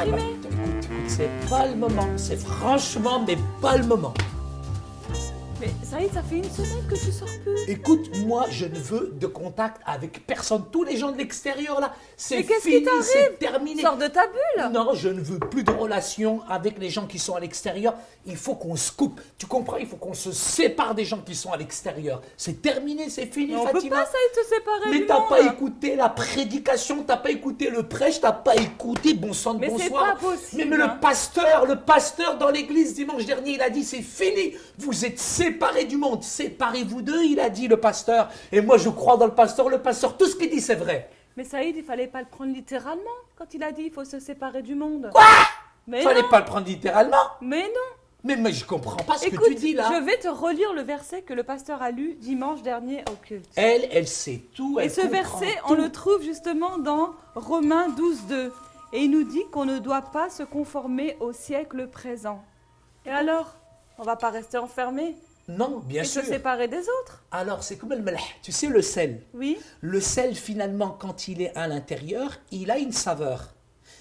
exprimer. Écoute, c'est pas le moment. C'est franchement, mais pas le moment. Mais Saïd, ça fait une semaine que tu sors plus. Écoute, moi, je ne veux de contact avec personne. Tous les gens de l'extérieur, là, c'est Mais qu'est-ce qui fini, t'arrive? c'est terminé. Sors de ta bulle. Non, je ne veux plus de relation avec les gens qui sont à l'extérieur. Il faut qu'on se coupe. Tu comprends? Il faut qu'on se sépare des gens qui sont à l'extérieur. C'est terminé, c'est fini, Mais on peut Fatima. pas, Saïd, te séparer Mais du t'as monde. pas écouté la prédication, t'as pas écouté le prêche, t'as pas écouté bon sang de Mais c'est bonsoir. pas possible, Mais hein. le pasteur dans l'église dimanche dernier, il a dit c'est fini, vous êtes séparés du monde, séparez-vous d'eux, il a dit le pasteur. Et moi je crois dans le pasteur, tout ce qu'il dit c'est vrai. Mais Saïd, il fallait pas le prendre littéralement quand il a dit il faut se séparer du monde. Quoi? Mais Fallait non. pas le prendre littéralement. Mais non. Mais je comprends pas ce Écoute, que tu dis là. je vais te relire le verset que le pasteur a lu dimanche dernier au culte. Elle sait tout, Et elle ce comprend verset, tout. on le trouve justement dans Romains 12:2. Et il nous dit qu'on ne doit pas se conformer au siècle présent. Et alors, on va pas rester enfermé Non, bien et sûr. se séparer des autres? Alors c'est comme le melh, tu sais le sel. Oui. Le sel, finalement, quand il est à l'intérieur, il a une saveur.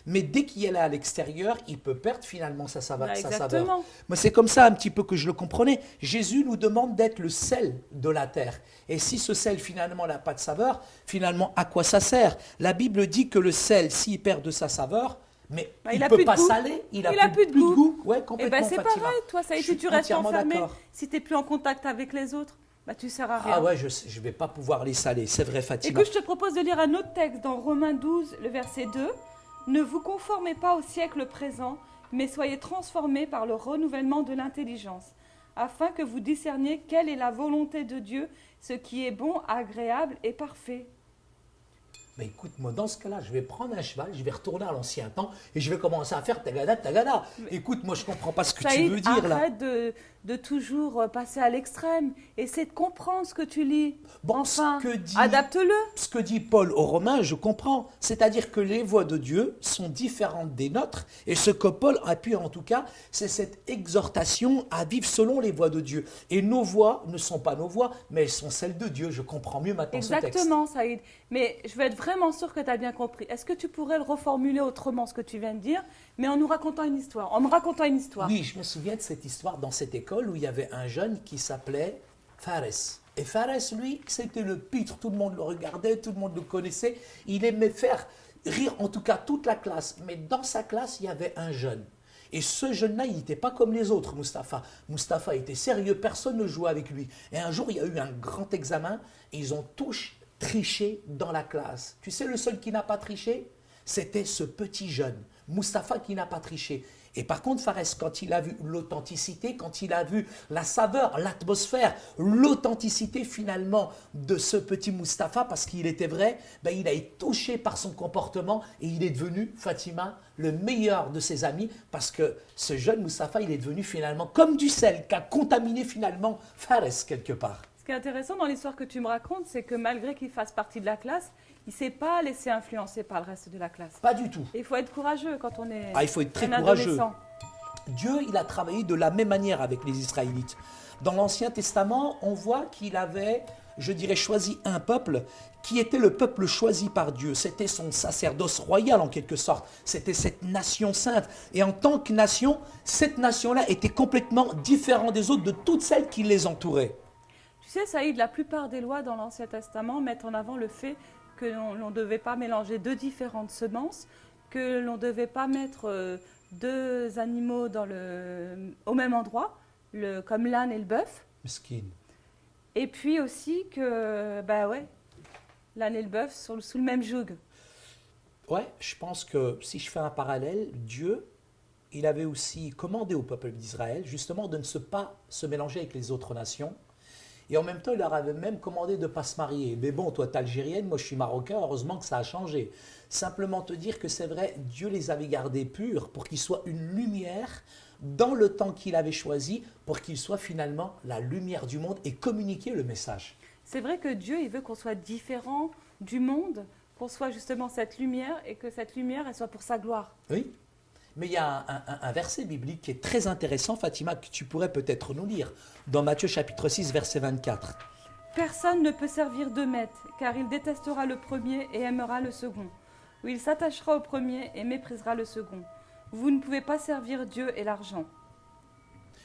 Mais dès qu'il est à l'extérieur, il peut perdre finalement sa saveur. Bah, sa saveur. exactement. Moi, c'est comme ça un petit peu que je le comprenais. Jésus nous demande d'être le sel de la terre. Et si ce sel, finalement, n'a pas de saveur, finalement, à quoi ça sert? La Bible dit que le sel, s'il perd de sa saveur, mais Bah, il a ne peut plus de pas goût. saler, il a plus de goût. Ouais, Et complètement, ben c'est Fatima. pareil, toi, ça y est, Je suis si tu restes entièrement enfermé, d'accord. si tu n'es plus en contact avec les autres, bah tu sers à rien. Ah ouais, je ne vais pas pouvoir les saler, c'est vrai, Fatima. Écoute, je te propose de lire un autre texte dans Romains 12, le verset 2. Ne vous conformez pas au siècle présent, mais soyez transformés par le renouvellement de l'intelligence, afin que vous discerniez quelle est la volonté de Dieu, ce qui est bon, agréable et parfait. Mais écoute, moi, dans ce cas-là, je vais prendre un cheval, je vais retourner à l'ancien temps et je vais commencer à faire tagada, tagada. Écoute, moi, je comprends pas ce que tu Saïd, veux dire, là. arrête de toujours passer à l'extrême. Essaie de comprendre ce que tu lis. Bon, Enfin, ce que dit- adapte-le. Ce que dit Paul aux Romains, je comprends. C'est-à-dire que les voies de Dieu sont différentes des nôtres. Et ce que Paul appuie en tout cas, c'est cette exhortation à vivre selon les voies de Dieu. Et nos voies ne sont pas nos voies, mais elles sont celles de Dieu. Je comprends mieux maintenant ce texte. Exactement, Saïd. Mais je veux être vraiment sûre que tu as bien compris. Est-ce que tu pourrais le reformuler autrement, ce que tu viens de dire, mais en nous racontant une histoire, en me racontant une histoire? Oui, je me souviens de cette histoire dans cette école où il y avait un jeune qui s'appelait Fares. Et Fares, lui, c'était le pitre, tout le monde le regardait, tout le monde le connaissait. Il aimait faire rire, en tout cas, toute la classe. Mais dans sa classe, il y avait un jeune. Et ce jeune-là, il n'était pas comme les autres, Mustapha. Mustapha était sérieux, personne ne jouait avec lui. Et un jour, il y a eu un grand examen et ils ont tous triché dans la classe. Tu sais, le seul qui n'a pas triché, c'était ce petit jeune, Mustapha, qui n'a pas triché. Et par contre, Fares, quand il a vu l'authenticité, quand il a vu la saveur, l'atmosphère, l'authenticité finalement de ce petit Mustapha, parce qu'il était vrai, ben, il a été touché par son comportement et il est devenu, Fatima, le meilleur de ses amis, parce que ce jeune Mustapha, il est devenu finalement comme du sel, qui a contaminé finalement Fares quelque part. Ce qui est intéressant dans l'histoire que tu me racontes, c'est que malgré qu'il fasse partie de la classe, il ne s'est pas laissé influencer par le reste de la classe. Pas du tout. Et il faut être courageux quand on est Ah, il faut être très un courageux. adolescent. Dieu, il a travaillé de la même manière avec les Israélites. Dans l'Ancien Testament, on voit qu'il avait, je dirais, choisi un peuple qui était le peuple choisi par Dieu. C'était son sacerdoce royal en quelque sorte. C'était cette nation sainte. Et en tant que nation, cette nation-là était complètement différente des autres, de toutes celles qui les entouraient. Tu sais, Saïd, la plupart des lois dans l'Ancien Testament mettent en avant le fait que l'on ne devait pas mélanger deux différentes semences, que l'on ne devait pas mettre deux animaux au même endroit, comme l'âne et le bœuf. Mesquine. Et puis aussi que, bah ouais, l'âne et le bœuf sont sous le même joug. Ouais, je pense que si je fais un parallèle, Dieu, il avait aussi commandé au peuple d'Israël justement de ne pas se mélanger avec les autres nations. Et en même temps, il leur avait même commandé de ne pas se marier. Mais bon, toi, tu es algérienne, moi, je suis marocain, heureusement que ça a changé. Simplement te dire que c'est vrai, Dieu les avait gardés purs pour qu'ils soient une lumière dans le temps qu'il avait choisi, pour qu'ils soient finalement la lumière du monde et communiquer le message. C'est vrai que Dieu, il veut qu'on soit différent du monde, qu'on soit justement cette lumière et que cette lumière, elle soit pour sa gloire. Oui. Mais il y a un verset biblique qui est très intéressant, Fatima, que tu pourrais peut-être nous lire, dans Matthieu chapitre 6, verset 24. Personne ne peut servir deux maîtres, car il détestera le premier et aimera le second, ou il s'attachera au premier et méprisera le second. Vous ne pouvez pas servir Dieu et l'argent.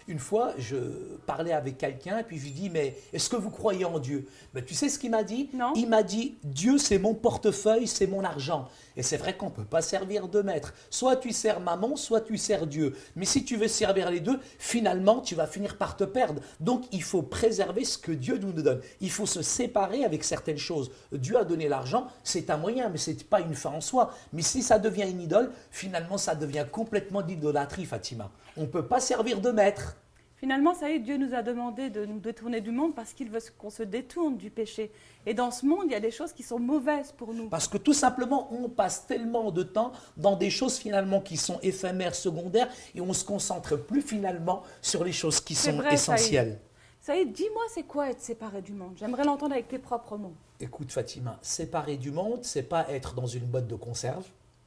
Une fois, je parlais avec quelqu'un et puis je lui dis, mais est-ce que vous croyez en Dieu? Mais tu sais ce qu'il m'a dit? Non. Il m'a dit, Dieu c'est mon portefeuille, c'est mon argent. Et c'est vrai qu'on ne peut pas servir deux maîtres. Soit tu sers maman, soit tu sers Dieu. Mais si tu veux servir les deux, finalement, tu vas finir par te perdre. Donc, il faut préserver ce que Dieu nous donne. Il faut se séparer avec certaines choses. Dieu a donné l'argent, c'est un moyen, mais ce n'est pas une fin en soi. Mais si ça devient une idole, finalement, ça devient complètement d'idolâtrie, Fatima. On ne peut pas servir de maître. Finalement, ça y est, Dieu nous a demandé de nous détourner du monde parce qu'il veut qu'on se détourne du péché. Et dans ce monde, il y a des choses qui sont mauvaises pour nous. Parce que tout simplement, on passe tellement de temps dans des choses finalement qui sont éphémères, secondaires, et on ne se concentre plus finalement sur les choses qui sont vrai, essentielles. Saïd, dis-moi, c'est quoi être séparé du monde? J'aimerais l'entendre avec tes propres mots. Écoute Fatima, séparer du monde, c'est pas être dans une boîte de conserve.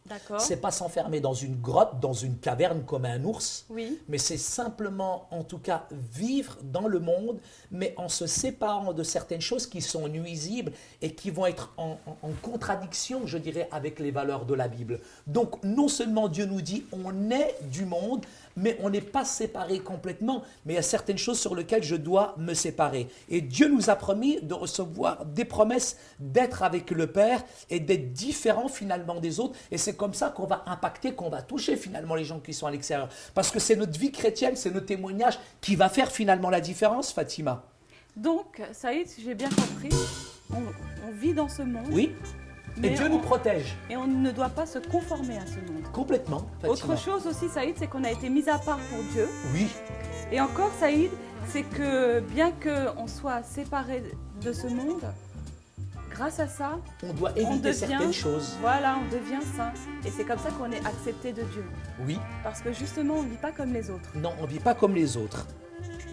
D'accord. C'est pas s'enfermer dans une grotte, dans une caverne comme un ours, Oui. mais c'est simplement, en tout cas, vivre dans le monde, mais en se séparant de certaines choses qui sont nuisibles et qui vont être en contradiction, je dirais, avec les valeurs de la Bible. Donc, non seulement Dieu nous dit, on est du monde, mais on n'est pas séparé complètement, mais il y a certaines choses sur lesquelles je dois me séparer. Et Dieu nous a promis de recevoir des promesses, d'être avec le Père et d'être différents finalement des autres. Et c'est comme ça qu'on va impacter, qu'on va toucher finalement les gens qui sont à l'extérieur. Parce que c'est notre vie chrétienne, c'est notre témoignage qui va faire finalement la différence, Fatima. Donc, Saïd, si j'ai bien compris, on vit dans ce monde. Oui. Et mais Dieu nous protège. Et on ne doit pas se conformer à ce monde. Complètement, Fatima. Autre chose aussi, Saïd, c'est qu'on a été mis à part pour Dieu. Oui. Et encore, Saïd, c'est que bien qu'on soit séparé de ce monde, grâce à ça, on doit éviter certaines choses. Voilà, on devient saint. Et c'est comme ça qu'on est accepté de Dieu. Oui. Parce que justement, on ne vit pas comme les autres. Non, on ne vit pas comme les autres.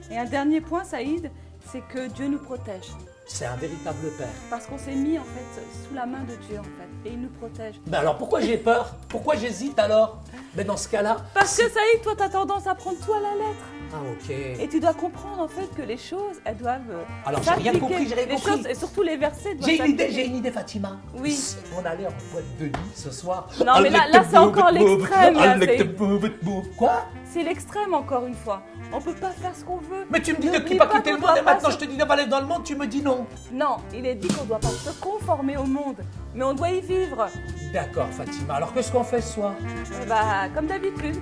Et un dernier point, Saïd, c'est que Dieu nous protège. C'est un véritable Père. Parce qu'on s'est mis en fait sous la main de Dieu en fait. Et il nous protège. Ben alors pourquoi j'ai peur? Pourquoi j'hésite alors? Ben dans ce cas-là... Parce que Saïd, toi tu as tendance à prendre tout à la lettre. Ah ok. Et tu dois comprendre en fait que les choses, elles doivent alors j'ai rien compris, j'ai rien compris. Choses, et surtout les versets doivent j'ai une idée Fatima. Oui. Si on allait en boîte de nuit ce soir... Non mais là c'est encore l'extrême. Quoi? C'est l'extrême encore une fois. On peut pas faire ce qu'on veut. Mais tu me dis de ne pas quitter le monde et maintenant je te dis de pas aller dans le monde, tu me dis non. Non, il est dit qu'on ne doit pas se conformer au monde, mais on doit y vivre. D'accord Fatima, alors qu'est-ce qu'on fait ce soir? Bah comme d'habitude.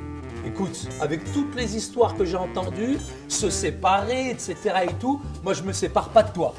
Écoute, avec toutes les histoires que j'ai entendues, se séparer, etc. et tout, moi je me sépare pas de toi.